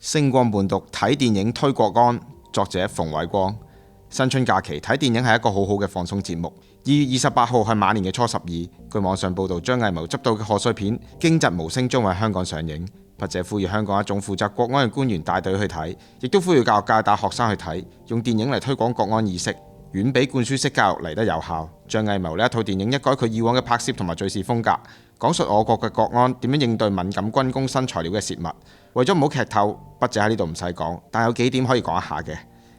星光伴讀睇電影推國安，作者馮偉光。新春假期睇電影係一個好好嘅放鬆節目。2月28號係馬年嘅初12，據網上報道，張藝謀執導嘅賀歲片《驚蟄無聲》將會喺香港上映。筆者呼籲香港一眾負責國安嘅官員帶隊去睇，亦都呼籲教育界帶學生去睇，用電影嚟推廣國安意識，遠比灌輸式教育嚟得有效。張藝謀呢一套電影一改佢以往嘅拍攝同埋敘事風格，講述我國嘅國安點樣應對敏感軍工新材料嘅洩密。為咗唔好劇透，筆者喺呢度唔使講，但有幾點可以講一下嘅。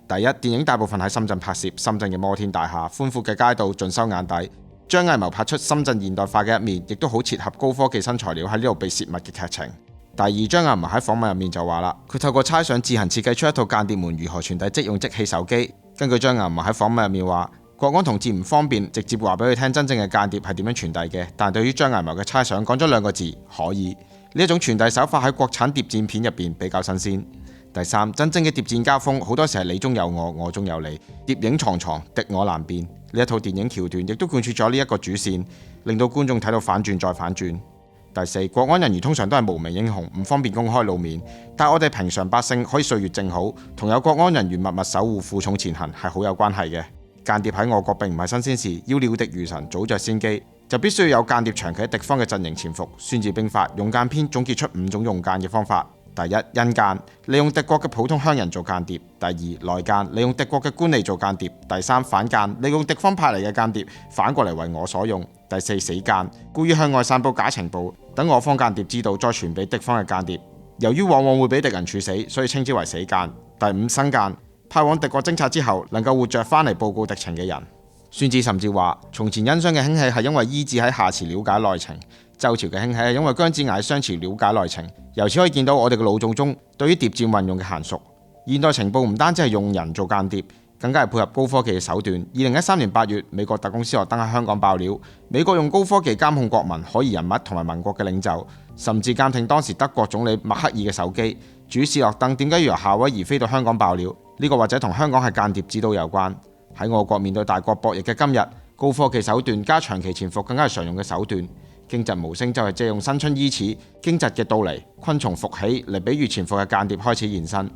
第一，電影大部分喺深圳拍攝，深圳嘅摩天大廈、寬闊嘅街道盡收眼底。張藝謀拍出深圳現代化嘅一面，亦都好切合高科技新材料喺呢度被洩密嘅劇情。第二，張藝謀喺訪問入面就話啦，佢透過猜想自行設計出一套間諜們如何傳遞即用即棄手機。根據張藝謀喺訪問入面話，國安同志唔方便直接話俾佢聽真正嘅間諜係點樣傳遞嘅，但對於張藝謀嘅猜想講咗兩個字：可以。呢一種傳遞手法喺國產諜戰片入邊比較新鮮。第三，真正嘅諜戰交鋒好多時係你中有我，我中有你，諜影重重，敵我難辨。呢一套電影橋段亦都貫徹咗呢一個主線，令到觀眾睇到反轉再反轉。第四，國安人員通常都係無名英雄，唔方便公開露面，但我哋平常百姓可以歲月靜好，同有國安人員默默守護負重前行係好有關係嘅。間諜喺我國並唔係新鮮事，要料敵如神，早着先機，就必須要有間諜長期喺敵方嘅陣營潛伏。《孫子兵法·用間篇》總結出5種用間嘅方法。第一，陰間，利用敵國嘅普通鄉人做間諜；第二，內間，利用敵國嘅官吏做間諜；第三，反間，利用敵方派嚟嘅間諜反過嚟為我所用；第四，死間，故意向外散佈假情報，等我方間諜知道再傳俾敵方嘅間諜，由於往往會俾敵人處死，所以稱之為死間。第五，生間，派往敵國偵察之後能夠活着翻嚟報告敵情嘅人。孫子甚至話，從前殷商嘅興起係因為伊稚喺夏朝了解內情，周朝嘅興起係因為姜子牙喺商朝了解內情。由此可以見到我哋嘅老祖宗對於諜戰運用嘅嫻熟。現代情報唔單止係用人做間諜，更加係配合高科技嘅手段。2013年8月，美國特工斯諾登喺香港爆料，美國用高科技監控國民、可疑人物同埋民國嘅領袖，甚至監聽當時德國總理默克爾嘅手機。主斯諾登點解要由夏威夷飛到香港爆料？呢個或者同香港係間諜指導有關。喺我國面對大國博弈嘅今日，高科技手段加長期潛伏更加係常用嘅手段。驚蟄無聲就係借用新春伊始驚蟄嘅到嚟，昆蟲復起嚟比喻潛伏嘅間諜開始現身。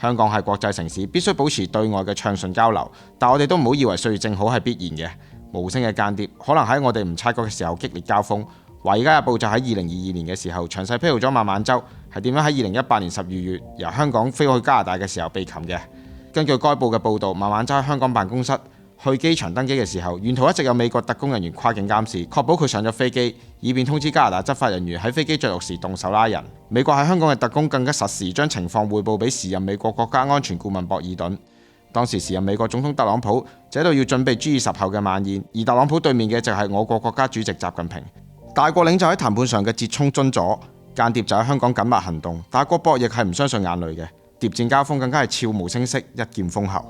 香港係國際城市，必須保持對外嘅暢順交流，但我哋都唔好以為歲月正好係必然嘅。無聲嘅間諜可能喺我哋唔察覺嘅時候激烈交鋒。《華爾街日報》就喺2022年嘅時候詳細披露咗孟晚舟係點樣喺2018年12月由香港飛去加拿大嘅時候被擒嘅。根據該報嘅報導，孟晚舟喺香港辦公室去機場登機嘅時候，沿途一直有美國特工人員跨境監視，確保佢上咗飛機，以便通知加拿大執法人員喺飛機着陸時動手拉人。美國喺香港嘅特工更加實時將情況匯報俾時任美國國家安全顧問博爾頓。當時時任美國總統特朗普就喺度要準備 G20 後嘅晚宴，而特朗普對面嘅就係我國國家主席習近平。大國領袖喺談判上嘅折衝遵咗，間諜就喺香港緊密行動。大國博弈係唔相信眼淚嘅，諜戰交鋒更加係悄無聲息，一劍封喉。